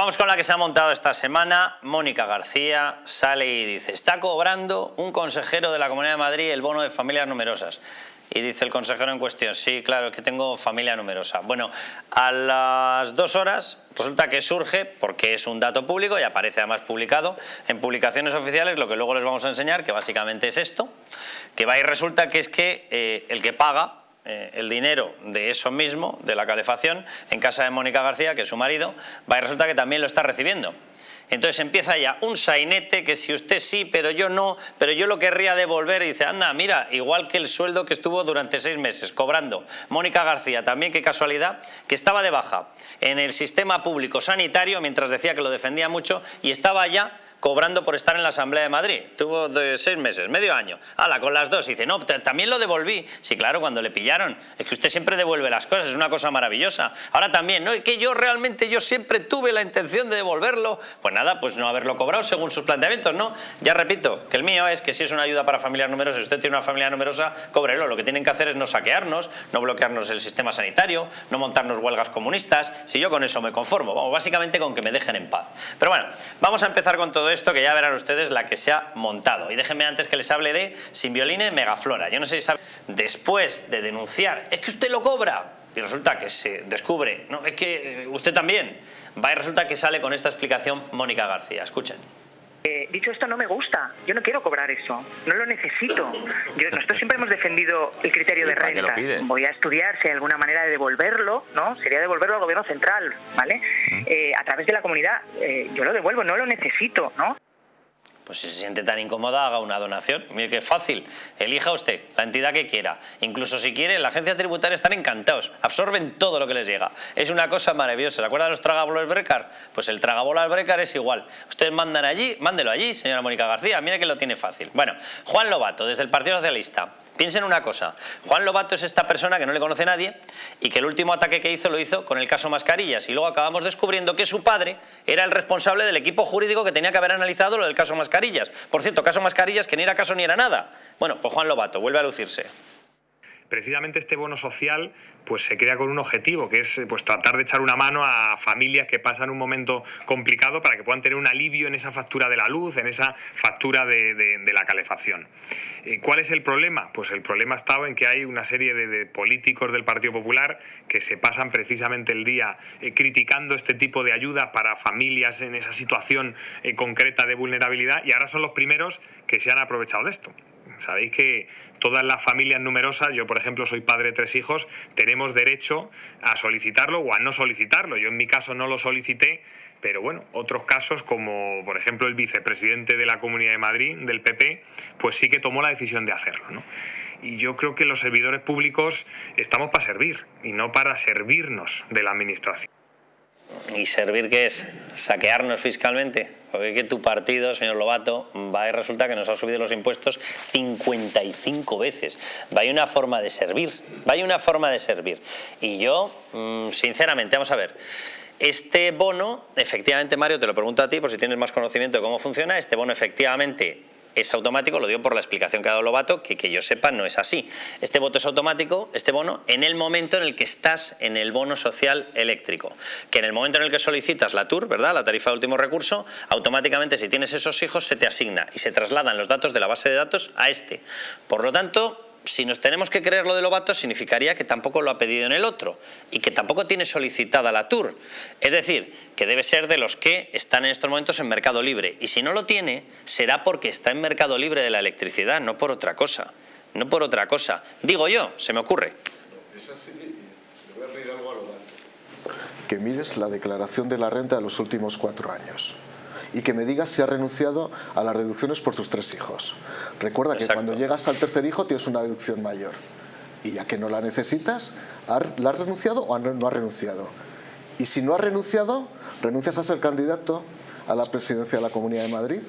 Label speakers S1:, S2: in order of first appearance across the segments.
S1: Vamos con la que se ha montado esta semana. Mónica García sale y dice: está cobrando un consejero de la Comunidad de Madrid el bono de familias numerosas. Y dice el consejero en cuestión: sí, claro, es que tengo familia numerosa. Bueno, a las 2 horas resulta que surge, porque es un dato público y aparece además publicado en publicaciones oficiales, lo que luego les vamos a enseñar, que básicamente es esto, que va y resulta que es que el que paga el dinero de eso mismo, de la calefacción, en casa de Mónica García, que es su marido, va y resulta que también lo está recibiendo. Entonces empieza ya un sainete que si usted sí, pero yo no, pero yo lo querría devolver, y dice: anda, mira, igual que el sueldo que estuvo durante 6 meses cobrando Mónica García, también qué casualidad, que estaba de baja en el sistema público sanitario mientras decía que lo defendía mucho y estaba ya cobrando por estar en la Asamblea de Madrid. Tuvo de 6 meses, medio año. Hala, con las 2. Y dice: no, también lo devolví. Sí, claro, cuando le pillaron. Es que usted siempre devuelve las cosas, es una cosa maravillosa. Ahora también, ¿no? Y que yo siempre tuve la intención de devolverlo. Pues nada, pues no haberlo cobrado según sus planteamientos, ¿no? Ya repito, que el mío es que si es una ayuda para familias numerosas, si usted tiene una familia numerosa, cóbrelo. Lo que tienen que hacer es no saquearnos, no bloquearnos el sistema sanitario, no montarnos huelgas comunistas. Si yo con eso me conformo, vamos, básicamente con que me dejen en paz. Pero bueno, vamos a empezar con todo esto, que ya verán ustedes la que se ha montado. Y déjenme antes que les hable de Simbioline Megaflora. Yo no sé si saben, después de denunciar: es que usted lo cobra, y resulta que se descubre: no, es que usted también, va y resulta que sale con esta explicación Mónica García. Escuchen.
S2: Dicho esto, no me gusta, yo no quiero cobrar eso, no lo necesito. Nosotros siempre hemos defendido el criterio de renta. Voy a estudiar si hay alguna manera de devolverlo, ¿no? Sería devolverlo al gobierno central, ¿vale? A través de la comunidad, yo lo devuelvo, no lo necesito, ¿no?
S1: Pues si se siente tan incómoda, haga una donación. Mire qué fácil. Elija usted la entidad que quiera. Incluso si quiere, la agencia tributaria están encantados. Absorben todo lo que les llega. Es una cosa maravillosa. ¿Se acuerdan de los tragabolas Brecar? Pues el tragabolas Brecar es igual. Ustedes mandan allí, mándelo allí, señora Mónica García. Mire que lo tiene fácil. Bueno, Juan Lobato, desde el Partido Socialista. Piensen una cosa: Juan Lobato es esta persona que no le conoce nadie y que el último ataque que hizo lo hizo con el caso Mascarillas, y luego acabamos descubriendo que su padre era el responsable del equipo jurídico que tenía que haber analizado lo del caso Mascarillas. Por cierto, caso Mascarillas que ni era caso ni era nada. Bueno, pues Juan Lobato vuelve a lucirse.
S3: Precisamente este bono social pues se crea con un objetivo, que es pues tratar de echar una mano a familias que pasan un momento complicado para que puedan tener un alivio en esa factura de la luz, en esa factura de la calefacción. ¿Cuál es el problema? Pues el problema ha estado en que hay una serie de políticos del Partido Popular que se pasan precisamente el día criticando este tipo de ayudas para familias en esa situación concreta de vulnerabilidad, y ahora son los primeros que se han aprovechado de esto. Sabéis que todas las familias numerosas, yo por ejemplo soy padre de 3 hijos, tenemos derecho a solicitarlo o a no solicitarlo. Yo en mi caso no lo solicité, pero bueno, otros casos como por ejemplo el vicepresidente de la Comunidad de Madrid, del PP, pues sí que tomó la decisión de hacerlo, ¿no? Y yo creo que los servidores públicos estamos para servir y no para servirnos de la administración.
S1: ¿Y servir qué es? ¿Saquearnos fiscalmente? Porque que tu partido, señor Lobato, va y resulta que nos ha subido los impuestos 55 veces. Vaya una forma de servir, vaya una forma de servir. Y yo, sinceramente, vamos a ver, este bono, efectivamente, Mario, te lo pregunto a ti por si tienes más conocimiento de cómo funciona. Este bono efectivamente es automático, lo digo por la explicación que ha dado Lobato, que yo sepa no es así. Este voto es automático, este bono, en el momento en el que estás en el bono social eléctrico. Que en el momento en el que solicitas la TUR, ¿verdad?, la tarifa de último recurso, automáticamente, si tienes esos hijos, se te asigna y se trasladan los datos de la base de datos a este. Por lo tanto, si nos tenemos que creer lo de Lobato, significaría que tampoco lo ha pedido en el otro y que tampoco tiene solicitada la TUR. Es decir, que debe ser de los que están en estos momentos en Mercado Libre. Y si no lo tiene, será porque está en Mercado Libre de la electricidad, no por otra cosa. No por otra cosa. Digo yo, se me ocurre.
S4: Es así, le voy a pedir algo a Lobato. Que mires la declaración de la renta de los últimos 4 años. Y que me digas si has renunciado a las deducciones por tus 3 hijos. Recuerda que cuando llegas al 3er hijo tienes una deducción mayor. Y ya que no la necesitas, ¿la has renunciado o no has renunciado? Y si no has renunciado, ¿renuncias a ser candidato a la presidencia de la Comunidad de Madrid?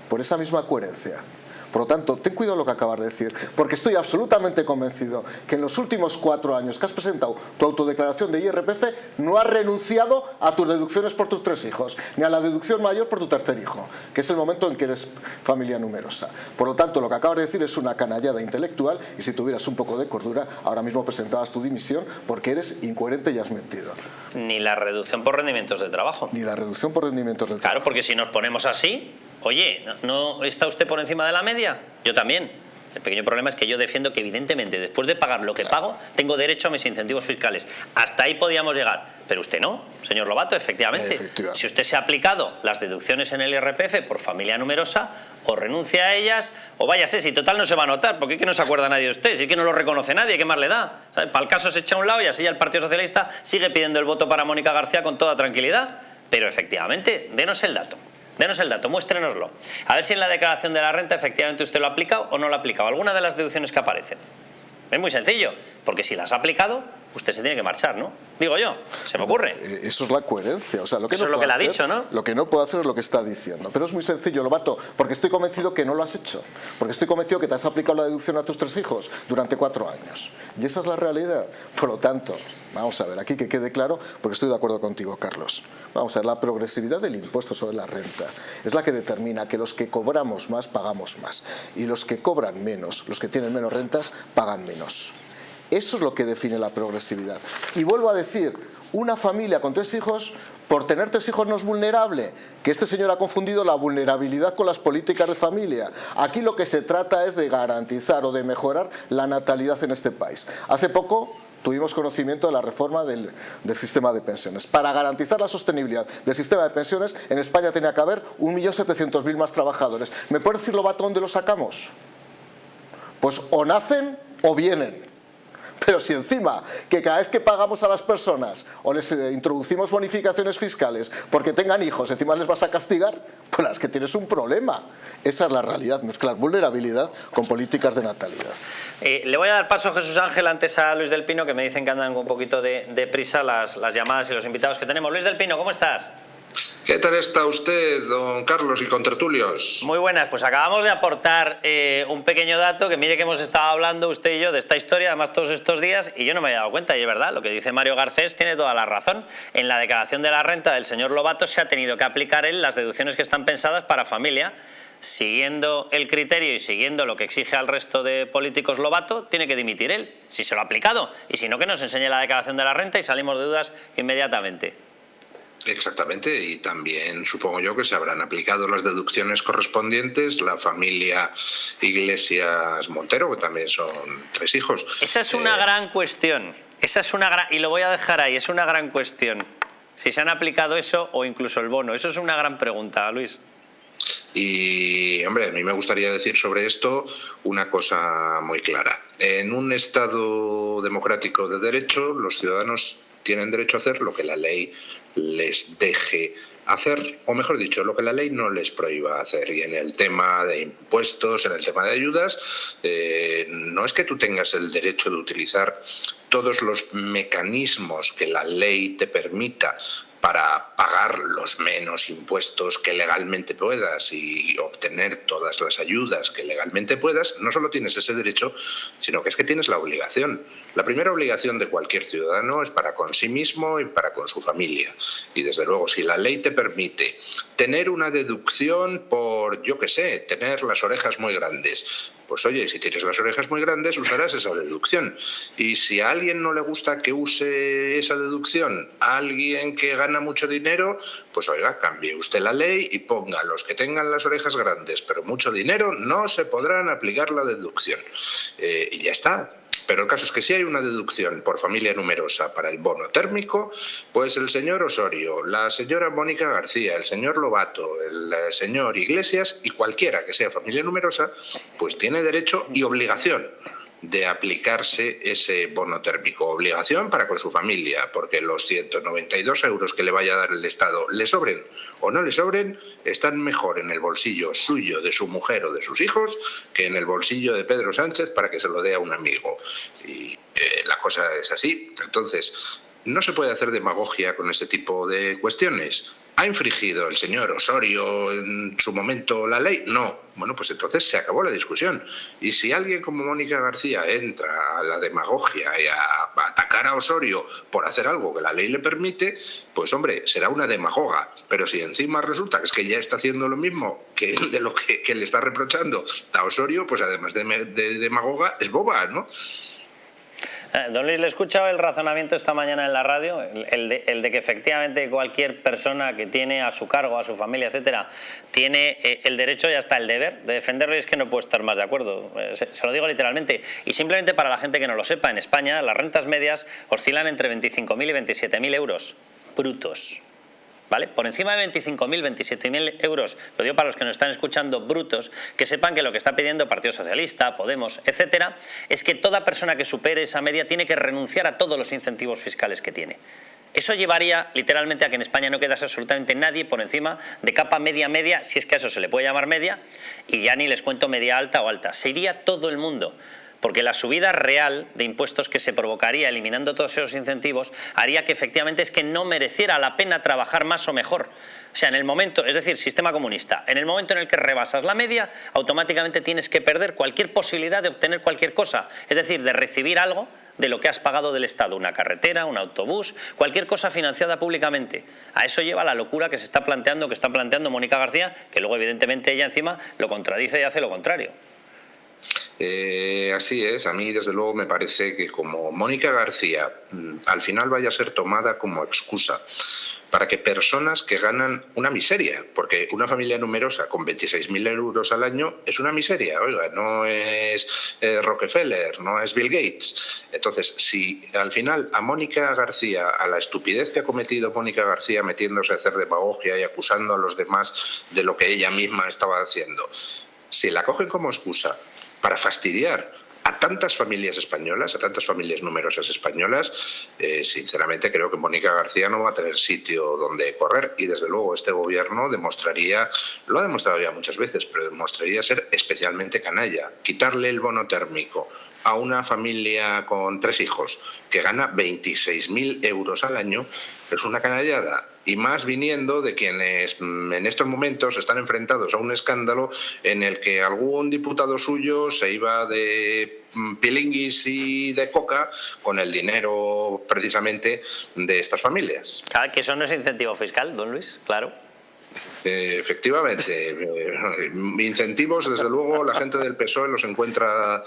S4: Por esa misma coherencia. Por lo tanto, ten cuidado lo que acabas de decir, porque estoy absolutamente convencido que en los últimos 4 años que has presentado tu autodeclaración de IRPF no has renunciado a tus deducciones por tus 3 hijos, ni a la deducción mayor por tu 3er hijo, que es el momento en que eres familia numerosa. Por lo tanto, lo que acabas de decir es una canallada intelectual, y si tuvieras un poco de cordura, ahora mismo presentabas tu dimisión, porque eres incoherente y has mentido.
S1: Ni la reducción por rendimientos de trabajo.
S4: Ni la reducción por rendimientos del trabajo.
S1: Claro, porque si nos ponemos así, oye, ¿no está usted por encima de la media? Yo también. El pequeño problema es que yo defiendo que evidentemente después de pagar lo que pago tengo derecho a mis incentivos fiscales. Hasta ahí podíamos llegar, pero usted no, señor Lobato, efectivamente. Si usted se ha aplicado las deducciones en el IRPF por familia numerosa, o renuncia a ellas, o váyase, si total no se va a notar, porque es que no se acuerda nadie de usted, si es que no lo reconoce nadie, ¿qué más le da? ¿Sabe? Para el caso se echa a un lado y así ya el Partido Socialista sigue pidiendo el voto para Mónica García con toda tranquilidad. Pero efectivamente, denos el dato. Denos el dato, muéstrenoslo. A ver si en la declaración de la renta efectivamente usted lo ha aplicado o no lo ha aplicado. Alguna de las deducciones que aparecen. Es muy sencillo, porque si las ha aplicado, usted se tiene que marchar, ¿no? Digo yo, se me ocurre.
S4: Eso es la coherencia. O sea, lo que
S1: eso
S4: no
S1: es lo que le ha
S4: hacer,
S1: dicho, ¿no?
S4: Lo que no puedo hacer es lo que está diciendo. Pero es muy sencillo, Lobato, porque estoy convencido que no lo has hecho. Porque estoy convencido que te has aplicado la deducción a tus 3 hijos durante 4 años. Y esa es la realidad. Por lo tanto, vamos a ver, aquí que quede claro, porque estoy de acuerdo contigo, Carlos. Vamos a ver, la progresividad del impuesto sobre la renta es la que determina que los que cobramos más pagamos más. Y los que cobran menos, los que tienen menos rentas, pagan menos. Eso es lo que define la progresividad. Y vuelvo a decir, una familia con 3 hijos, por tener 3 hijos no es vulnerable, que este señor ha confundido la vulnerabilidad con las políticas de familia. Aquí lo que se trata es de garantizar o de mejorar la natalidad en este país. Hace poco tuvimos conocimiento de la reforma del sistema de pensiones. Para garantizar la sostenibilidad del sistema de pensiones, en España tenía que haber 1.700.000 más trabajadores. ¿Me puede decir, Lobato, dónde los sacamos? Pues o nacen o vienen. Pero si encima que cada vez que pagamos a las personas o les introducimos bonificaciones fiscales porque tengan hijos, encima les vas a castigar, pues es que tienes un problema. Esa es la realidad, mezclar vulnerabilidad con políticas de natalidad.
S1: Le voy a dar paso, Jesús Ángel, antes a Luis del Pino, que me dicen que andan con un poquito de prisa las llamadas y los invitados que tenemos. Luis del Pino, ¿cómo estás?
S5: ¿Qué tal está usted, don Carlos y contertulios?
S1: Muy buenas, pues acabamos de aportar un pequeño dato, que mire que hemos estado hablando usted y yo de esta historia, además todos estos días, y yo no me había dado cuenta, y es verdad, lo que dice Mario Garcés tiene toda la razón. En la declaración de la renta del señor Lobato se ha tenido que aplicar él las deducciones que están pensadas para familia. Siguiendo el criterio y siguiendo lo que exige al resto de políticos Lobato, tiene que dimitir él, si se lo ha aplicado, y si no, que nos enseñe la declaración de la renta y salimos de dudas inmediatamente.
S5: Exactamente, y también supongo yo que se habrán aplicado las deducciones correspondientes la familia Iglesias Montero, que también son 3 hijos.
S1: Esa es una gran cuestión, y lo voy a dejar ahí, es una gran cuestión. Si se han aplicado eso o incluso el bono, eso es una gran pregunta, Luis.
S5: Y, hombre, a mí me gustaría decir sobre esto una cosa muy clara. En un Estado democrático de derecho, los ciudadanos tienen derecho a hacer lo que la ley les deje hacer, o mejor dicho, lo que la ley no les prohíba hacer. Y en el tema de impuestos, en el tema de ayudas, no es que tú tengas el derecho de utilizar todos los mecanismos que la ley te permita para pagar los menos impuestos que legalmente puedas y obtener todas las ayudas que legalmente puedas. No solo tienes ese derecho, sino que es que tienes la obligación. La primera obligación de cualquier ciudadano es para con sí mismo y para con su familia. Y desde luego, si la ley te permite tener una deducción por, yo qué sé, tener las orejas muy grandes, pues oye, si tienes las orejas muy grandes, usarás esa deducción. Y si a alguien no le gusta que use esa deducción, a alguien que gana mucho dinero, pues oiga, cambie usted la ley y ponga a los que tengan las orejas grandes pero mucho dinero, no se podrán aplicar la deducción. Y ya está. Pero el caso es que si hay una deducción por familia numerosa para el bono térmico, pues el señor Osorio, la señora Mónica García, el señor Lobato, el señor Iglesias y cualquiera que sea familia numerosa, pues tiene derecho y obligación de aplicarse ese bono térmico. Obligación para con su familia, porque los 192 euros que le vaya a dar el Estado, le sobren o no le sobren, están mejor en el bolsillo suyo, de su mujer o de sus hijos, que en el bolsillo de Pedro Sánchez para que se lo dé a un amigo. Y la cosa es así. Entonces, no se puede hacer demagogia con ese tipo de cuestiones. ¿Ha infringido el señor Osorio en su momento la ley? No. Bueno, pues entonces se acabó la discusión. Y si alguien como Mónica García entra a la demagogia y a atacar a Osorio por hacer algo que la ley le permite, pues hombre, será una demagoga. Pero si encima resulta que es que ya está haciendo lo mismo que de lo que le está reprochando a Osorio, pues además de demagoga, es boba, ¿no?
S1: Don Luis, le he escuchado el razonamiento esta mañana en la radio, el de que efectivamente cualquier persona que tiene a su cargo, a su familia, etcétera, tiene el derecho y hasta el deber de defenderlo, y es que no puedo estar más de acuerdo. Se lo digo literalmente. Y simplemente para la gente que no lo sepa, en España las rentas medias oscilan entre 25.000 y 27.000 euros brutos. ¿Vale? Por encima de 25.000, 27.000 euros, lo digo para los que nos están escuchando, brutos, que sepan que lo que está pidiendo Partido Socialista, Podemos, etcétera, es que toda persona que supere esa media tiene que renunciar a todos los incentivos fiscales que tiene. Eso llevaría literalmente a que en España no quedase absolutamente nadie por encima de capa media, si es que a eso se le puede llamar media, y ya ni les cuento media alta o alta. Se iría todo el mundo. Porque la subida real de impuestos que se provocaría eliminando todos esos incentivos haría que efectivamente es que no mereciera la pena trabajar más o mejor. O sea, en el momento, es decir, sistema comunista, en el momento en el que rebasas la media, automáticamente tienes que perder cualquier posibilidad de obtener cualquier cosa. Es decir, de recibir algo de lo que has pagado del Estado, una carretera, un autobús, cualquier cosa financiada públicamente. A eso lleva la locura que está planteando Mónica García, que luego evidentemente ella encima lo contradice y hace lo contrario.
S5: Así es, a mí desde luego me parece que como Mónica García al final vaya a ser tomada como excusa para que personas que ganan una miseria, porque una familia numerosa con 26.000 euros al año es una miseria, oiga, no es Rockefeller, no es Bill Gates. Entonces, si al final a Mónica García, a la estupidez que ha cometido Mónica García metiéndose a hacer demagogia y acusando a los demás de lo que ella misma estaba haciendo, si la cogen como excusa para fastidiar a tantas familias españolas, a tantas familias numerosas españolas, sinceramente creo que Mónica García no va a tener sitio donde correr, y desde luego este gobierno demostraría, lo ha demostrado ya muchas veces, pero demostraría ser especialmente canalla. Quitarle el bono térmico a una familia con 3 hijos que gana 26.000 euros al año es una canallada, y más viniendo de quienes en estos momentos están enfrentados a un escándalo en el que algún diputado suyo se iba de pilinguis y de coca con el dinero precisamente de estas familias.
S1: Claro, que eso no es incentivo fiscal, don Luis, claro.
S5: Efectivamente, incentivos desde luego la gente del PSOE los encuentra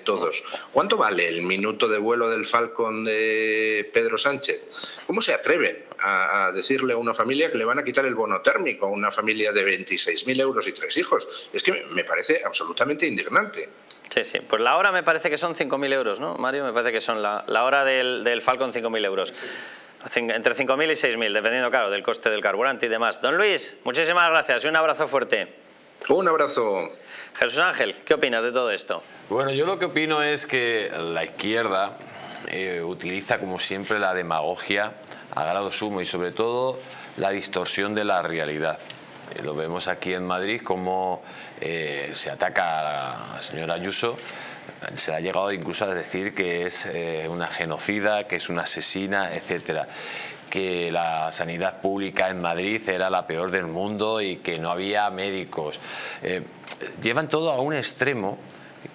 S5: todos. ¿Cuánto vale el minuto de vuelo del Falcon de Pedro Sánchez? ¿Cómo se atreven a decirle a una familia que le van a quitar el bono térmico a una familia de 26.000 euros y 3 hijos? Es que me parece absolutamente indignante.
S1: Sí, pues la hora me parece que son 5.000 euros, ¿no, Mario? Me parece que son la hora del Falcon 5.000 euros. Entre 5.000 y 6.000, dependiendo, claro, del coste del carburante y demás. Don Luis, muchísimas gracias y un abrazo fuerte.
S5: Un abrazo.
S1: Jesús Ángel, ¿qué opinas de todo esto?
S6: Bueno, yo lo que opino es que la izquierda utiliza, como siempre, la demagogia a grado sumo y, sobre todo, la distorsión de la realidad. Lo vemos aquí en Madrid, como se ataca a la señora Ayuso. Se le ha llegado incluso a decir que es una genocida, que es una asesina, etcétera, que la sanidad pública en Madrid era la peor del mundo y que no había médicos. Llevan todo a un extremo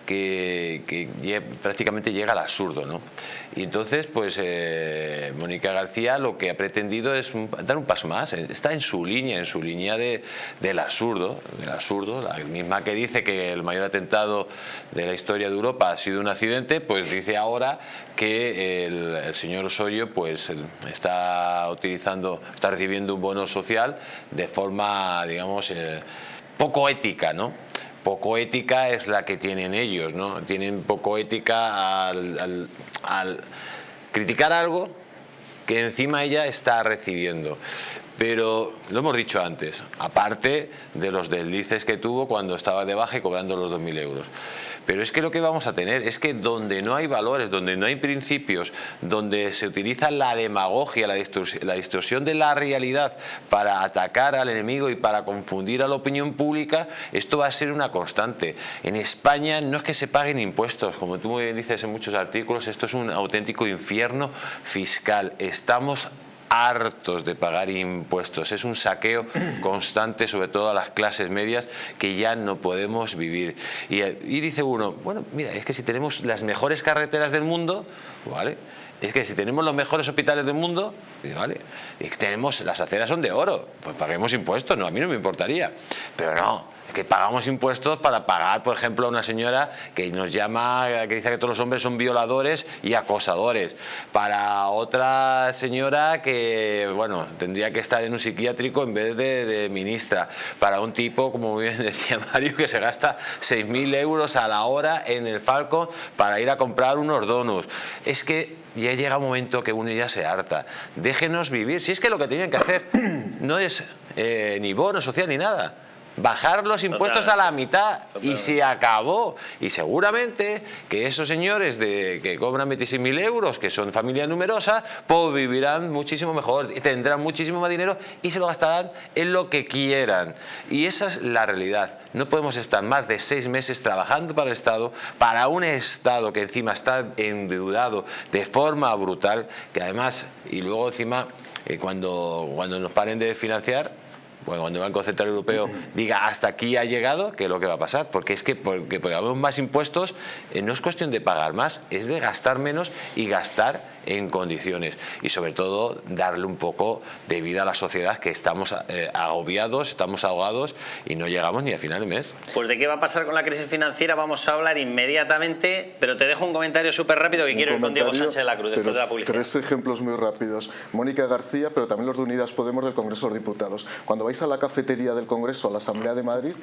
S6: que prácticamente llega al absurdo, ¿no? Y entonces, pues Mónica García lo que ha pretendido es dar un paso más. Está en su línea del absurdo, la misma que dice que el mayor atentado de la historia de Europa ha sido un accidente, pues dice ahora que el señor Osorio pues está recibiendo un bono social de forma, digamos, poco ética, ¿no? Poco ética es la que tienen ellos, ¿no? Tienen poco ética al criticar algo que encima ella está recibiendo. Pero lo hemos dicho antes, aparte de los deslices que tuvo cuando estaba de baja y cobrando los 2.000 euros. Pero es que lo que vamos a tener es que donde no hay valores, donde no hay principios, donde se utiliza la demagogia, la distorsión de la realidad para atacar al enemigo y para confundir a la opinión pública, esto va a ser una constante. En España no es que se paguen impuestos, como tú muy bien dices en muchos artículos, esto es un auténtico infierno fiscal. Estamos hartos de pagar impuestos. Es un saqueo constante, sobre todo a las clases medias, que ya no podemos vivir. Y dice uno, bueno, mira, es que si tenemos las mejores carreteras del mundo, ¿vale? Es que si tenemos los mejores hospitales del mundo, ¿vale? Y tenemos, las aceras son de oro, pues paguemos impuestos, no, a mí no me importaría. Pero no, es que pagamos impuestos para pagar, por ejemplo, a una señora que nos llama, que dice que todos los hombres son violadores y acosadores. Para otra señora que, bueno, tendría que estar en un psiquiátrico en vez de ministra. Para un tipo, como muy bien decía Mario, que se gasta 6.000 euros a la hora en el Falcon para ir a comprar unos donuts. Es que ya llega un momento que uno ya se harta. Déjenos vivir. Si es que lo que tienen que hacer no es ni bono social ni nada. Bajar los impuestos a la mitad y se acabó. Y seguramente que esos señores que cobran 26.000 euros, que son familia numerosa, pues vivirán muchísimo mejor, tendrán muchísimo más dinero y se lo gastarán en lo que quieran. Y esa es la realidad. No podemos estar más de 6 meses trabajando para el Estado, para un Estado que encima está endeudado de forma brutal, que además, y luego encima, cuando nos paren de financiar, bueno, cuando el Banco Central Europeo diga hasta aquí ha llegado, ¿qué es lo que va a pasar? Porque es que porque pagamos más impuestos, no es cuestión de pagar más, es de gastar menos y gastar en condiciones. Y sobre todo darle un poco de vida a la sociedad, que estamos agobiados, estamos ahogados y no llegamos ni a final de mes.
S1: Pues de qué va a pasar con la crisis financiera vamos a hablar inmediatamente, pero te dejo un comentario súper rápido que quiero ir con Diego Sánchez de la Cruz después de la publicidad.
S4: 3 ejemplos muy rápidos. Mónica García, pero también los de Unidas Podemos del Congreso de los Diputados. Cuando vais a la cafetería del Congreso, a la Asamblea de Madrid,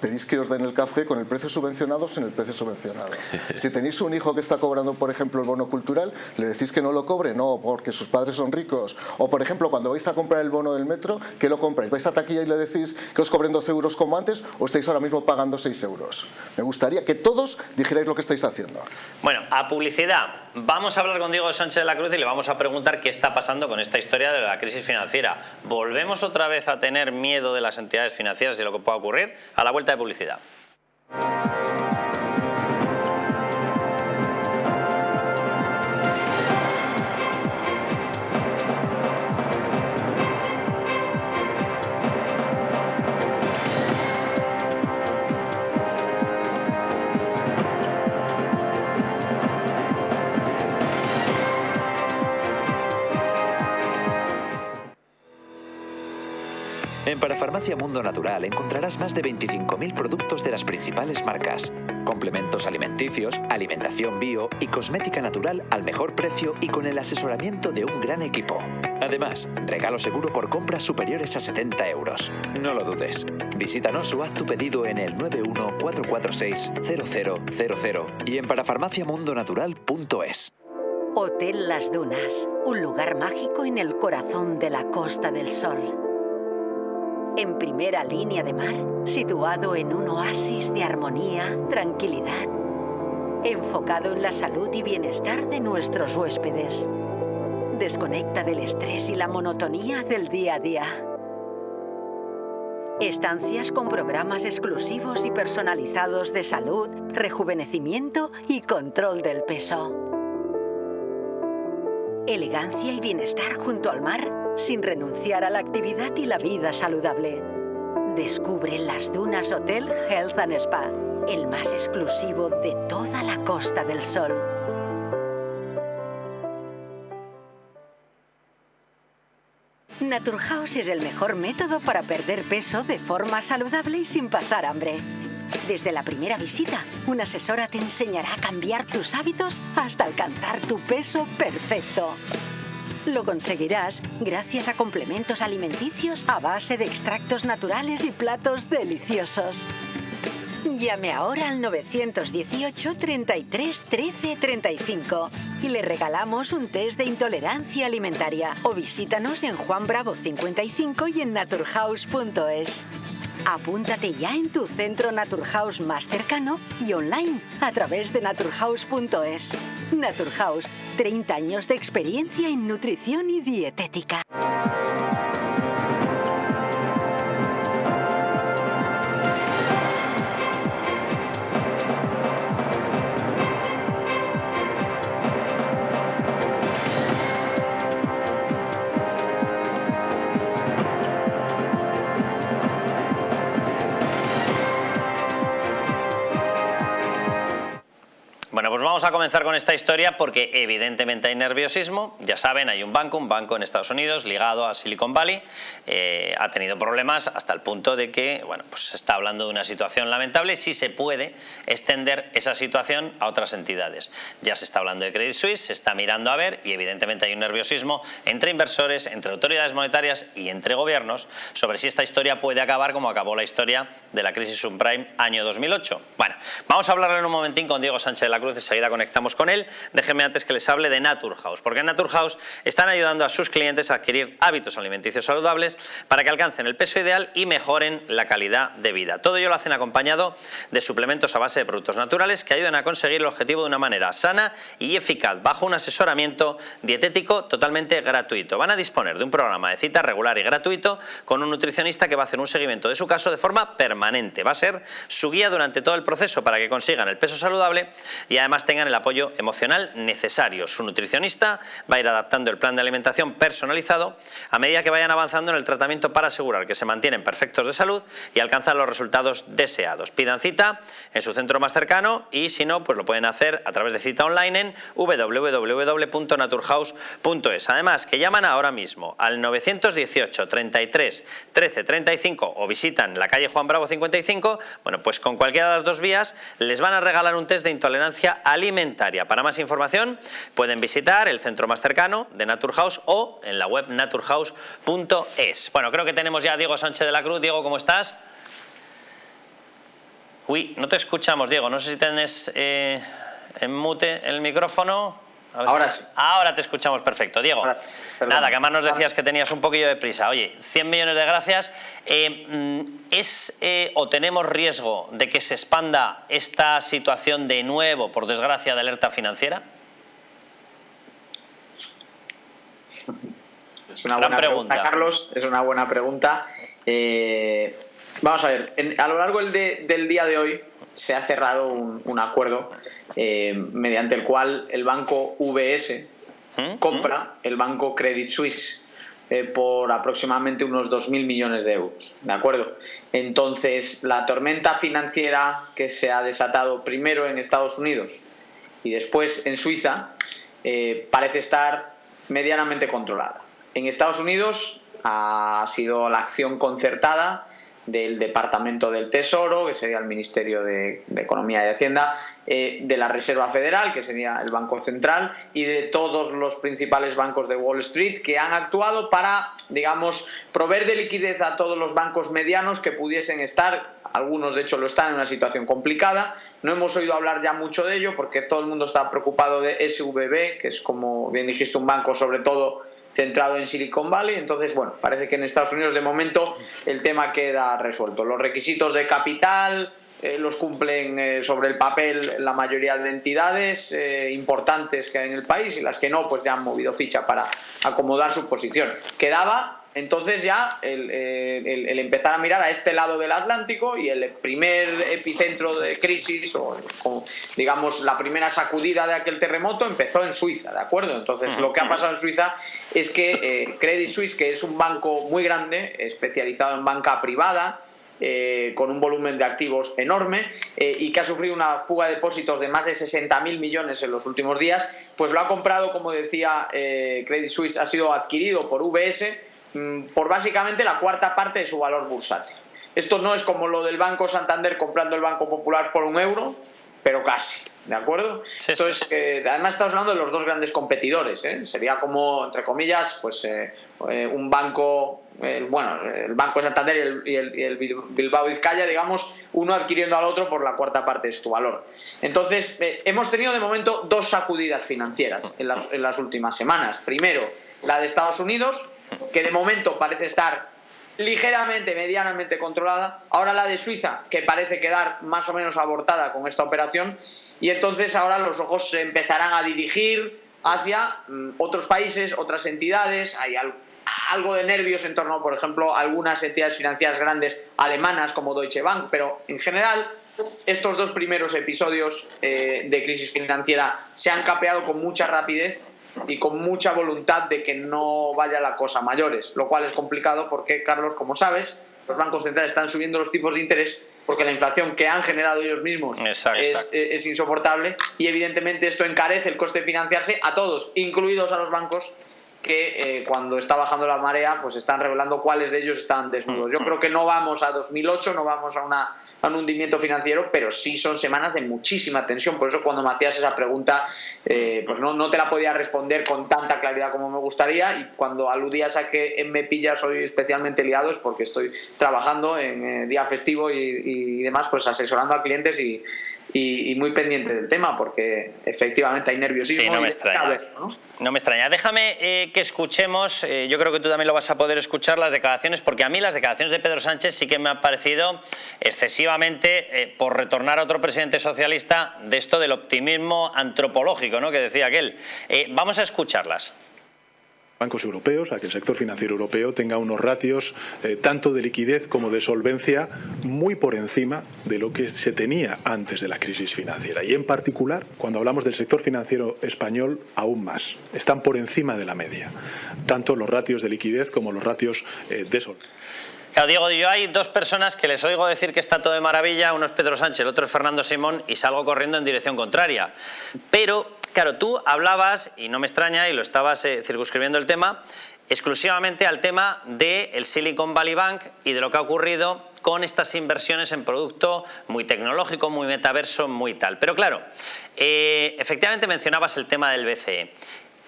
S4: pedís que os den el café con el precio subvencionado o sin el precio subvencionado. Si tenéis un hijo que está cobrando, por ejemplo, el bono cultural, le decís que no lo cobre, no, porque sus padres son ricos. O, por ejemplo, cuando vais a comprar el bono del metro, ¿qué lo compráis? ¿Vais a taquilla y le decís que os cobren 12 euros como antes o estáis ahora mismo pagando 6 euros? Me gustaría que todos dijerais lo que estáis haciendo.
S1: Bueno, a publicidad. Vamos a hablar con Diego Sánchez de la Cruz y le vamos a preguntar qué está pasando con esta historia de la crisis financiera. ¿Volvemos otra vez a tener miedo de las entidades financieras y lo que pueda ocurrir? A la vuelta de publicidad.
S7: En Parafarmacia Mundo Natural encontrarás más de 25.000 productos de las principales marcas. Complementos alimenticios, alimentación bio y cosmética natural al mejor precio y con el asesoramiento de un gran equipo. Además, regalo seguro por compras superiores a 70 euros. No lo dudes. Visítanos o haz tu pedido en el 914460000 y en parafarmaciamundonatural.es.
S8: Hotel Las Dunas, un lugar mágico en el corazón de la Costa del Sol. En primera línea de mar, situado en un oasis de armonía, tranquilidad, enfocado en la salud y bienestar de nuestros huéspedes. Desconecta del estrés y la monotonía del día a día. Estancias con programas exclusivos y personalizados de salud, rejuvenecimiento y control del peso. Elegancia y bienestar junto al mar, sin renunciar a la actividad y la vida saludable. Descubre Las Dunas Hotel Health and Spa, el más exclusivo de toda la Costa del Sol. Naturhaus es el mejor método para perder peso de forma saludable y sin pasar hambre. Desde la primera visita, una asesora te enseñará a cambiar tus hábitos hasta alcanzar tu peso perfecto. Lo conseguirás gracias a complementos alimenticios a base de extractos naturales y platos deliciosos. Llame ahora al 918 33 13 35 y le regalamos un test de intolerancia alimentaria o visítanos en Juan Bravo 55 y en naturhaus.es. Apúntate ya en tu centro Naturhaus más cercano y online a través de naturhaus.es. Naturhaus, 30 años de experiencia en nutrición y dietética.
S1: Bueno, pues vamos a comenzar con esta historia porque evidentemente hay nerviosismo. Ya saben, hay un banco en Estados Unidos ligado a Silicon Valley. Ha tenido problemas hasta el punto de que, bueno, pues se está hablando de una situación lamentable. Si se puede extender esa situación a otras entidades. Ya se está hablando de Credit Suisse, se está mirando a ver y evidentemente hay un nerviosismo entre inversores, entre autoridades monetarias y entre gobiernos sobre si esta historia puede acabar como acabó la historia de la crisis subprime año 2008. Bueno, vamos a hablar en un momentín con Diego Sánchez de la Cruz, enseguida conectamos con él. Déjenme antes que les hable de Naturhaus, porque en Naturhaus están ayudando a sus clientes a adquirir hábitos alimenticios saludables para que alcancen el peso ideal y mejoren la calidad de vida. Todo ello lo hacen acompañado de suplementos a base de productos naturales que ayudan a conseguir el objetivo de una manera sana y eficaz, bajo un asesoramiento dietético totalmente gratuito. Van a disponer de un programa de cita regular y gratuito con un nutricionista que va a hacer un seguimiento de su caso de forma permanente. Va a ser su guía durante todo el proceso para que consigan el peso saludable y además tengan el apoyo emocional necesario. Su nutricionista va a ir adaptando el plan de alimentación personalizado a medida que vayan avanzando en el tratamiento para asegurar que se mantienen perfectos de salud y alcanzan los resultados deseados. Pidan cita en su centro más cercano y si no, pues lo pueden hacer a través de cita online en www.naturhaus.es. Además, que llaman ahora mismo al 918 33 13 35 o visitan la calle Juan Bravo 55, bueno, pues con cualquiera de las dos vías les van a regalar un test de intolerancia alimentaria. Para más información pueden visitar el centro más cercano de Naturhaus o en la web naturhaus.es. Bueno, creo que tenemos ya a Diego Sánchez de la Cruz. Diego, ¿cómo estás? Uy, no te escuchamos, Diego. No sé si tienes en mute el micrófono.
S9: Ahora sí.
S1: Ahora te escuchamos perfecto. Diego, nada, que además nos decías que tenías un poquillo de prisa. Oye, 100 millones de gracias. ¿O tenemos riesgo de que se expanda esta situación de nuevo, por desgracia, de alerta financiera?
S9: Es una buena pregunta, Carlos. Es una buena pregunta. Vamos a ver, a lo largo del día de hoy se ha cerrado un acuerdo mediante el cual el banco UBS compra el banco Credit Suisse por aproximadamente unos 2.000 millones de euros, ¿de acuerdo? Entonces, la tormenta financiera que se ha desatado primero en Estados Unidos y después en Suiza parece estar medianamente controlada. En Estados Unidos ha sido la acción concertada del Departamento del Tesoro, que sería el Ministerio de Economía y Hacienda, de la Reserva Federal, que sería el Banco Central, y de todos los principales bancos de Wall Street que han actuado para, digamos, proveer de liquidez a todos los bancos medianos que pudiesen estar, algunos de hecho lo están, en una situación complicada. No hemos oído hablar ya mucho de ello porque todo el mundo está preocupado de SVB, que es, como bien dijiste, un banco sobre todo centrado en Silicon Valley. Entonces, bueno, parece que en Estados Unidos de momento el tema queda resuelto. Los requisitos de capital los cumplen sobre el papel la mayoría de entidades importantes que hay en el país, y las que no, pues ya han movido ficha para acomodar su posición. Quedaba entonces ya el empezar a mirar a este lado del Atlántico, y el primer epicentro de crisis, o digamos la primera sacudida de aquel terremoto, empezó en Suiza, ¿de acuerdo? Entonces lo que ha pasado en Suiza es que Credit Suisse, que es un banco muy grande, especializado en banca privada, con un volumen de activos enorme, y que ha sufrido una fuga de depósitos de más de 60.000 millones en los últimos días, pues lo ha comprado, como decía, Credit Suisse ha sido adquirido por UBS por básicamente la cuarta parte de su valor bursátil. Esto no es como lo del Banco Santander comprando el Banco Popular por €1, pero casi, ¿de acuerdo? Sí, entonces, además estamos hablando de los dos grandes competidores, sería como, entre comillas, pues un banco, el Banco Santander y el Bilbao Vizcaya, digamos, uno adquiriendo al otro por la cuarta parte de su valor. Entonces, hemos tenido de momento dos sacudidas financieras en las últimas semanas. Primero, la de Estados Unidos, que de momento parece estar ligeramente, medianamente controlada. Ahora la de Suiza, que parece quedar más o menos abortada con esta operación. Y entonces ahora los ojos se empezarán a dirigir hacia otros países, otras entidades. Hay algo de nervios en torno, por ejemplo, a algunas entidades financieras grandes alemanas como Deutsche Bank, pero en general estos dos primeros episodios de crisis financiera se han capeado con mucha rapidez y con mucha voluntad de que no vaya la cosa a mayores, lo cual es complicado porque, Carlos, como sabes, los bancos centrales están subiendo los tipos de interés porque la inflación que han generado ellos mismos es insoportable, y evidentemente esto encarece el coste de financiarse a todos, incluidos a los bancos, que cuando está bajando la marea pues están revelando cuáles de ellos están desnudos. Yo creo que no vamos a 2008, no vamos a un hundimiento financiero, pero sí son semanas de muchísima tensión. Por eso cuando me hacías esa pregunta pues no te la podía responder con tanta claridad como me gustaría, y cuando aludías a que en Me Pillas soy especialmente liado es porque estoy trabajando en día festivo y demás, pues asesorando a clientes y muy pendiente del tema, porque efectivamente hay nerviosismo.
S1: Sí, no me extraña. No me extraña. Déjame que escuchemos, yo creo que tú también lo vas a poder escuchar, las declaraciones, porque a mí las declaraciones de Pedro Sánchez sí que me han parecido excesivamente, por retornar a otro presidente socialista, de esto del optimismo antropológico, ¿no?, que decía aquel. Vamos a escucharlas.
S10: Bancos europeos, a que el sector financiero europeo tenga unos ratios tanto de liquidez como de solvencia muy por encima de lo que se tenía antes de la crisis financiera. Y en particular, cuando hablamos del sector financiero español, aún más. Están por encima de la media, tanto los ratios de liquidez como los ratios de solvencia.
S1: Claro, Diego, yo hay dos personas que les oigo decir que está todo de maravilla, uno es Pedro Sánchez, el otro es Fernando Simón, y salgo corriendo en dirección contraria. Pero, claro, tú hablabas, y no me extraña, y lo estabas circunscribiendo el tema, exclusivamente al tema del Silicon Valley Bank y de lo que ha ocurrido con estas inversiones en producto muy tecnológico, muy metaverso, muy tal. Pero claro, efectivamente mencionabas el tema del BCE.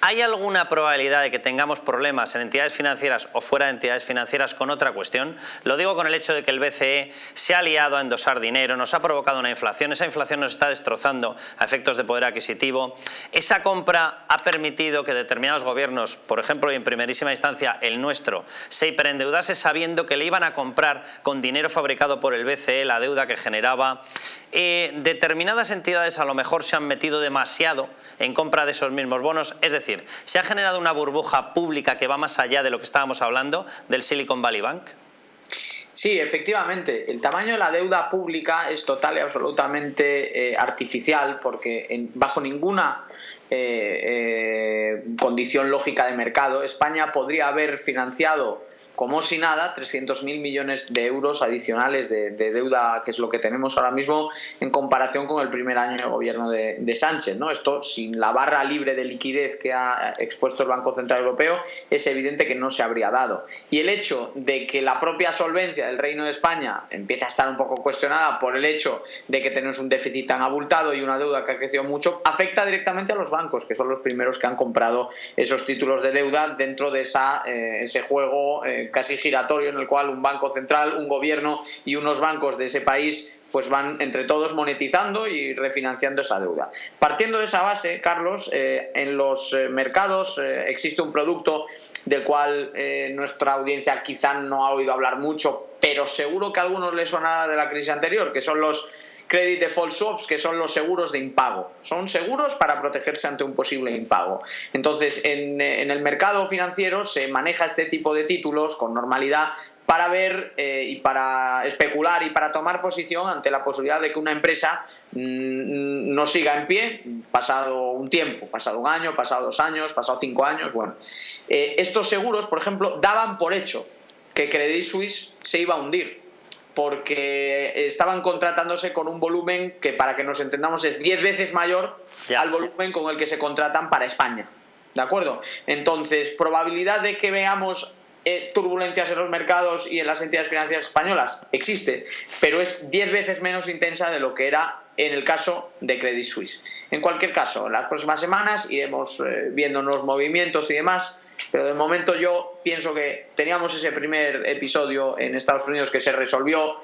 S1: ¿Hay alguna probabilidad de que tengamos problemas en entidades financieras o fuera de entidades financieras con otra cuestión? Lo digo con el hecho de que el BCE se ha liado a endosar dinero, nos ha provocado una inflación, esa inflación nos está destrozando a efectos de poder adquisitivo. Esa compra ha permitido que determinados gobiernos, por ejemplo y en primerísima instancia el nuestro, se hiperendeudase sabiendo que le iban a comprar con dinero fabricado por el BCE la deuda que generaba. Determinadas entidades a lo mejor se han metido demasiado en compra de esos mismos bonos, es decir, ¿se ha generado una burbuja pública que va más allá de lo que estábamos hablando del Silicon Valley Bank?
S9: Sí, efectivamente. El tamaño de la deuda pública es total y absolutamente artificial, porque bajo ninguna condición lógica de mercado España podría haber financiado como si nada 300.000 millones de euros adicionales de deuda, que es lo que tenemos ahora mismo en comparación con el primer año de gobierno de Sánchez, ¿no? Esto, sin la barra libre de liquidez que ha expuesto el Banco Central Europeo, es evidente que no se habría dado. Y el hecho de que la propia solvencia del Reino de España empiece a estar un poco cuestionada por el hecho de que tenemos un déficit tan abultado y una deuda que ha crecido mucho, afecta directamente a los bancos, que son los primeros que han comprado esos títulos de deuda dentro de ese juego casi giratorio en el cual un banco central, un gobierno y unos bancos de ese país pues van entre todos monetizando y refinanciando esa deuda. Partiendo de esa base, Carlos, en los mercados existe un producto del cual nuestra audiencia quizá no ha oído hablar mucho, pero seguro que a algunos les sonará de la crisis anterior, que son los Credit Default Swaps, que son los seguros de impago. Son seguros para protegerse ante un posible impago. Entonces, en el mercado financiero se maneja este tipo de títulos con normalidad para ver y para especular y para tomar posición ante la posibilidad de que una empresa no siga en pie pasado un tiempo, pasado un año, pasado 2 años, pasado 5 años. Bueno, estos seguros, por ejemplo, daban por hecho que Credit Suisse se iba a hundir, porque estaban contratándose con un volumen que, para que nos entendamos, es 10 veces mayor al volumen con el que se contratan para España. ¿De acuerdo? Entonces, probabilidad de que veamos turbulencias en los mercados y en las entidades financieras españolas existe, pero es 10 veces menos intensa de lo que era en el caso de Credit Suisse. En cualquier caso, en las próximas semanas iremos viendo nuevos movimientos y demás, pero de momento yo pienso que teníamos ese primer episodio en Estados Unidos que se resolvió.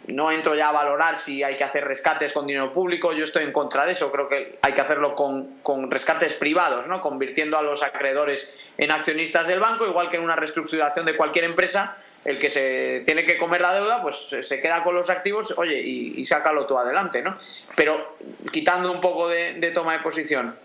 S9: No entro ya a valorar si hay que hacer rescates con dinero público, yo estoy en contra de eso. Creo que hay que hacerlo con rescates privados, ¿no? Convirtiendo a los acreedores en accionistas del banco, igual que en una reestructuración de cualquier empresa. El que se tiene que comer la deuda, pues se queda con los activos, oye, y sácalo tú adelante, ¿no? Pero quitando un poco de toma de posición,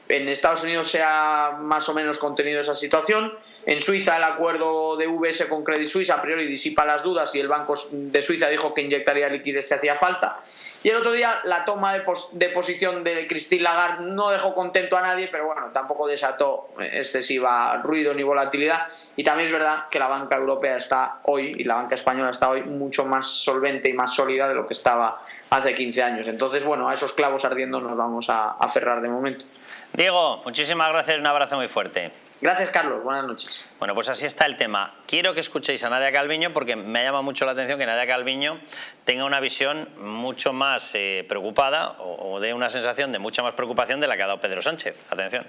S9: En Estados Unidos se ha más o menos contenido esa situación. En Suiza el acuerdo de UBS con Credit Suisse a priori disipa las dudas y el Banco de Suiza dijo que inyectaría liquidez si hacía falta. Y el otro día la toma de posición de Christine Lagarde no dejó contento a nadie, pero bueno, tampoco desató excesiva ruido ni volatilidad. Y también es verdad que la banca europea está hoy, y la banca española está hoy, mucho más solvente y más sólida de lo que estaba hace 15 años. Entonces, bueno, a esos clavos ardiendo nos vamos a aferrar de momento.
S1: Diego, muchísimas gracias y un abrazo muy fuerte.
S9: Gracias, Carlos. Buenas noches.
S1: Bueno, pues así está el tema. Quiero que escuchéis a Nadia Calviño porque me llama mucho la atención que Nadia Calviño tenga una visión mucho más preocupada o de una sensación de mucha más preocupación de la que ha dado Pedro Sánchez. Atención.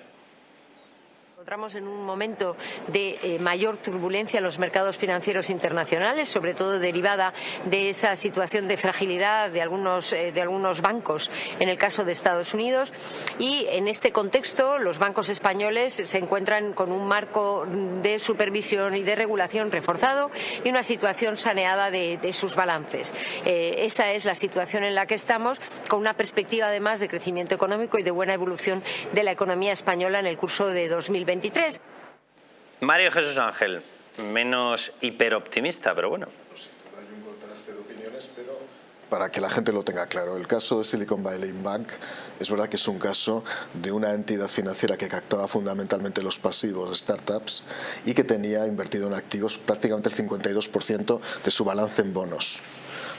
S11: Encontramos en un momento de mayor turbulencia en los mercados financieros internacionales, sobre todo derivada de esa situación de fragilidad de algunos bancos en el caso de Estados Unidos, y en este contexto los bancos españoles se encuentran con un marco de supervisión y de regulación reforzado y una situación saneada de sus balances. Esta es la situación en la que estamos, con una perspectiva además de crecimiento económico y de buena evolución de la economía española en el curso de 2023.
S1: Mario Jesús Ángel, menos hiperoptimista, pero bueno.
S4: Hay un contraste de opiniones, pero para que la gente lo tenga claro, el caso de Silicon Valley Bank es verdad que es un caso de una entidad financiera que captaba fundamentalmente los pasivos de startups y que tenía invertido en activos prácticamente el 52% de su balance en bonos.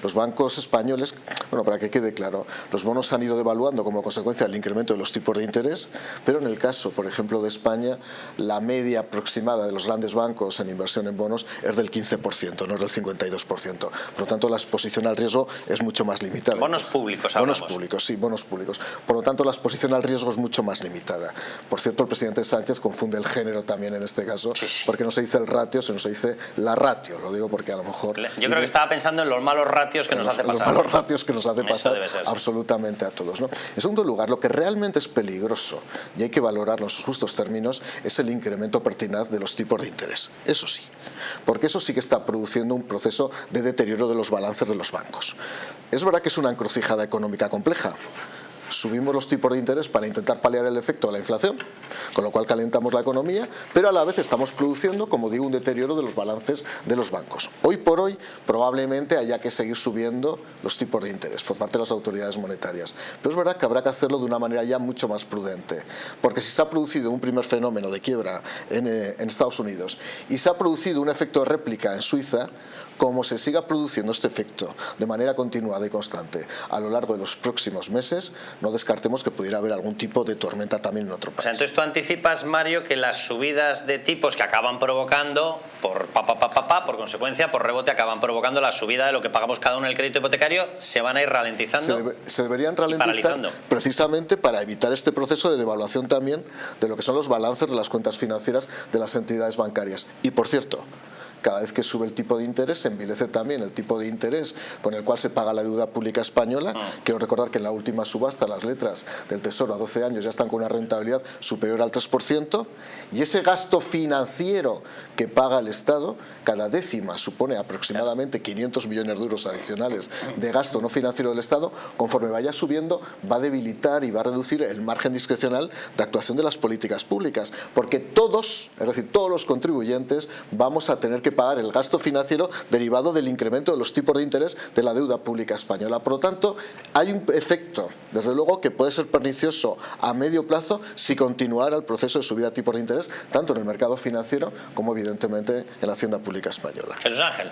S4: Los bancos españoles, bueno, para que quede claro, los bonos han ido devaluando como consecuencia del incremento de los tipos de interés, pero en el caso, por ejemplo, de España, la media aproximada de los grandes bancos en inversión en bonos es del 15%, no es del 52%. Por lo tanto, la exposición al riesgo es mucho más limitada.
S1: Bonos públicos, hablamos.
S4: Bonos públicos, sí, bonos públicos. Por lo tanto, la exposición al riesgo es mucho más limitada. Por cierto, el presidente Sánchez confunde el género también en este caso, porque no se dice el ratio, sino se dice la ratio. Lo digo porque a lo mejor...
S1: Yo creo que estaba pensando en los malos ratios que nos hace pasar.
S4: Los malos ratios que nos hace pasar absolutamente a todos, ¿no? En segundo lugar, lo que realmente es peligroso, y hay que valorarlo en sus justos términos, es el incremento pertinaz de los tipos de interés. Eso sí, porque eso sí que está produciendo un proceso de deterioro de los balances de los bancos. Es verdad que es una encrucijada económica compleja. Subimos los tipos de interés para intentar paliar el efecto de la inflación, con lo cual calentamos la economía, pero a la vez estamos produciendo, como digo, un deterioro de los balances de los bancos. Hoy por hoy probablemente haya que seguir subiendo los tipos de interés por parte de las autoridades monetarias, pero es verdad que habrá que hacerlo de una manera ya mucho más prudente, porque si se ha producido un primer fenómeno de quiebra en Estados Unidos y se ha producido un efecto de réplica en Suiza, como se siga produciendo este efecto de manera continuada y constante a lo largo de los próximos meses, no descartemos que pudiera haber algún tipo de tormenta también en otro país.
S1: O sea, entonces tú anticipas, Mario, que las subidas de tipos que acaban provocando, por consecuencia, por rebote, acaban provocando la subida de lo que pagamos cada uno en el crédito hipotecario, se van a ir ralentizando.
S4: Se deberían ralentizar precisamente para evitar este proceso de devaluación también de lo que son los balances de las cuentas financieras de las entidades bancarias. Y por cierto, cada vez que sube el tipo de interés, se envilece también el tipo de interés con el cual se paga la deuda pública española. Quiero recordar que en la última subasta las letras del Tesoro a 12 años ya están con una rentabilidad superior al 3%, y ese gasto financiero que paga el Estado, cada décima supone aproximadamente 500 millones de euros adicionales de gasto no financiero del Estado. Conforme vaya subiendo, va a debilitar y va a reducir el margen discrecional de actuación de las políticas públicas, porque todos, es decir, todos los contribuyentes, vamos a tener que pagar el gasto financiero derivado del incremento de los tipos de interés de la deuda pública española. Por lo tanto, hay un efecto, desde luego, que puede ser pernicioso a medio plazo si continuara el proceso de subida de tipos de interés, tanto en el mercado financiero como, evidentemente, en la hacienda pública española.
S1: Jesús Ángel.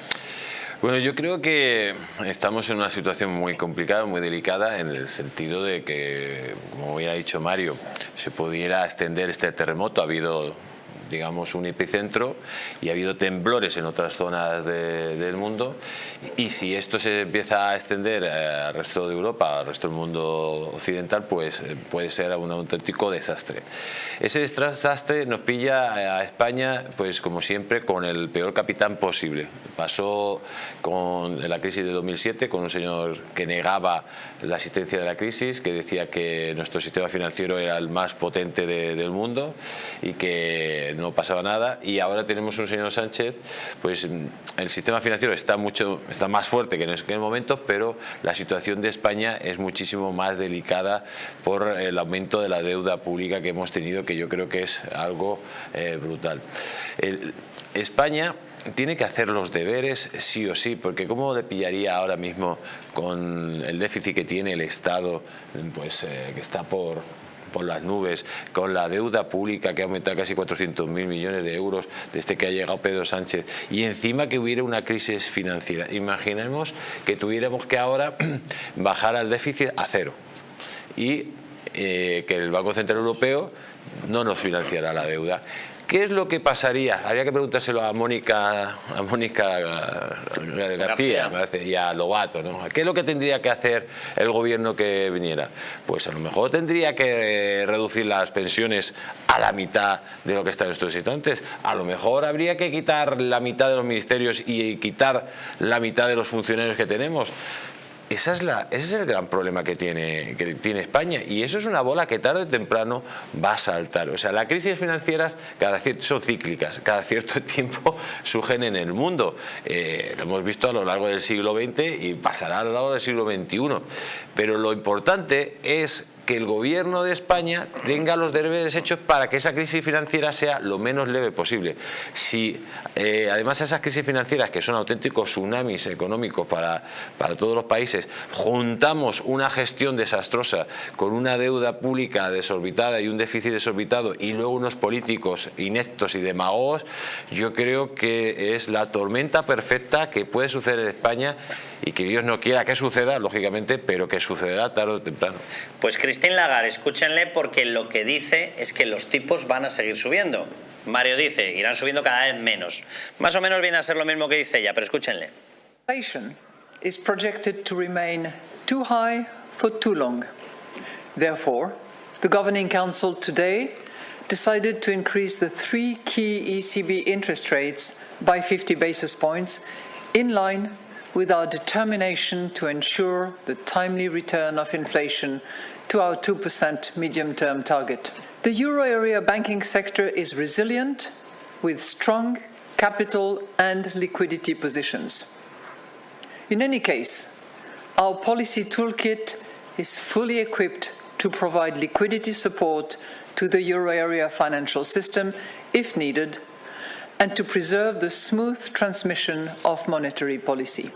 S6: Bueno, yo creo que estamos en una situación muy complicada, muy delicada, en el sentido de que, como ya ha dicho Mario, se pudiera extender este terremoto. Ha habido, digamos, un epicentro y ha habido temblores en otras zonas del mundo, y si esto se empieza a extender al resto de Europa, al resto del mundo occidental, pues puede ser un auténtico desastre. Ese desastre nos pilla a España, pues como siempre, con el peor capitán posible. Pasó con la crisis de 2007, con un señor que negaba la existencia de la crisis, que decía que nuestro sistema financiero era el más potente del mundo y que no pasaba nada, y ahora tenemos un señor Sánchez, pues el sistema financiero está más fuerte que en aquel momento, pero la situación de España es muchísimo más delicada por el aumento de la deuda pública que hemos tenido, que yo creo que es algo brutal. España tiene que hacer los deberes sí o sí, porque ¿cómo le pillaría ahora mismo con el déficit que tiene el Estado, pues que está por las nubes, con la deuda pública que ha aumentado casi 400.000 millones de euros desde que ha llegado Pedro Sánchez, y encima que hubiera una crisis financiera? Imaginemos que tuviéramos que ahora bajar al déficit a cero y que el Banco Central Europeo no nos financiará la deuda. ¿Qué es lo que pasaría? Habría que preguntárselo a Mónica García y a Lobato, ¿no? ¿Qué es lo que tendría que hacer el gobierno que viniera? Pues a lo mejor tendría que reducir las pensiones a la mitad de lo que está en estos instantes. A lo mejor habría que quitar la mitad de los ministerios y quitar la mitad de los funcionarios que tenemos. Ese es el gran problema que tiene España, y eso es una bola que tarde o temprano va a saltar. O sea, las crisis financieras son cíclicas, cada cierto tiempo surgen en el mundo. Lo hemos visto a lo largo del siglo XX y pasará a lo largo del siglo XXI. Pero lo importante es que el gobierno de España tenga los deberes hechos para que esa crisis financiera sea lo menos leve posible. Si además esas crisis financieras, que son auténticos tsunamis económicos para todos los países, juntamos una gestión desastrosa con una deuda pública desorbitada y un déficit desorbitado, y luego unos políticos ineptos y demagogos, yo creo que es la tormenta perfecta que puede suceder en España, y que Dios no quiera que suceda, lógicamente, pero que sucederá tarde o temprano.
S1: Pues Christine Lagarde, escúchenle, porque lo que dice es que los tipos van a seguir subiendo. Mario dice, irán subiendo cada vez menos. Más o menos viene a ser lo mismo que dice ella, pero escúchenle.
S12: Inflation is projected to remain too high for too long. Therefore, the Governing Council today decided to increase the 3 key ECB interest rates by 50 basis points, in line with our determination to ensure the timely return of inflation to our 2% medium-term target. The euro area banking sector is resilient, with strong capital and liquidity positions. In any case, our policy toolkit is fully equipped to provide liquidity support to the euro area financial system if needed, and to preserve the smooth transmission of monetary policy.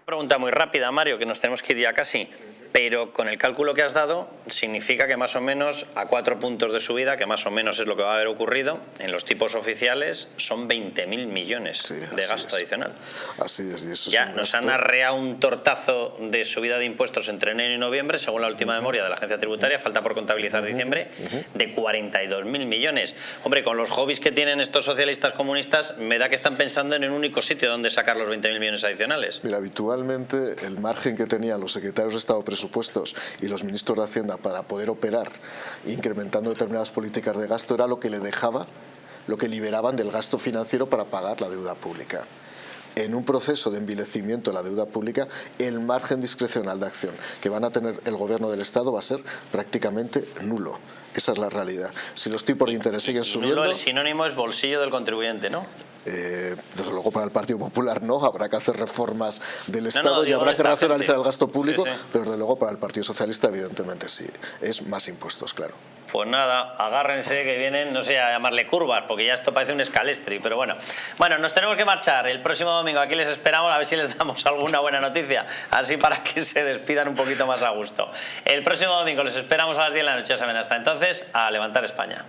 S1: Pregunta muy rápida, Mario, que nos tenemos que ir ya casi. Pero con el cálculo que has dado, significa que más o menos a 4 puntos de subida, que más o menos es lo que va a haber ocurrido, en los tipos oficiales son 20.000 millones de gasto adicional.
S4: Así es. Y eso
S1: ya nos han arreado un tortazo de subida de impuestos entre enero y noviembre, según la última memoria de la agencia tributaria, falta por contabilizar diciembre, de 42.000 millones. Hombre, con los hobbies que tienen estos socialistas comunistas, me da que están pensando en un único sitio donde sacar los 20.000 millones adicionales.
S4: Mira, habitualmente el margen que tenían los secretarios de Estado presupuestos y los ministros de Hacienda para poder operar incrementando determinadas políticas de gasto era lo que le dejaba, lo que liberaban del gasto financiero para pagar la deuda pública. En un proceso de envilecimiento de la deuda pública, el margen discrecional de acción que van a tener el gobierno del Estado va a ser prácticamente nulo. Esa es la realidad. Si los tipos de interés siguen subiendo...
S1: El sinónimo es bolsillo del contribuyente, ¿no?
S4: Desde luego para el Partido Popular no, habrá que hacer reformas del Estado y habrá que racionalizar el gasto público, pero desde luego para el Partido Socialista evidentemente sí, es más impuestos, claro.
S1: Pues nada, agárrense que vienen, no sé a llamarle curvas, porque ya esto parece un escalestri, pero bueno. Bueno, nos tenemos que marchar. El próximo domingo aquí les esperamos, a ver si les damos alguna buena noticia, así para que se despidan un poquito más a gusto. El próximo domingo les esperamos a las 10 de la noche, ya saben. Hasta entonces, a levantar España.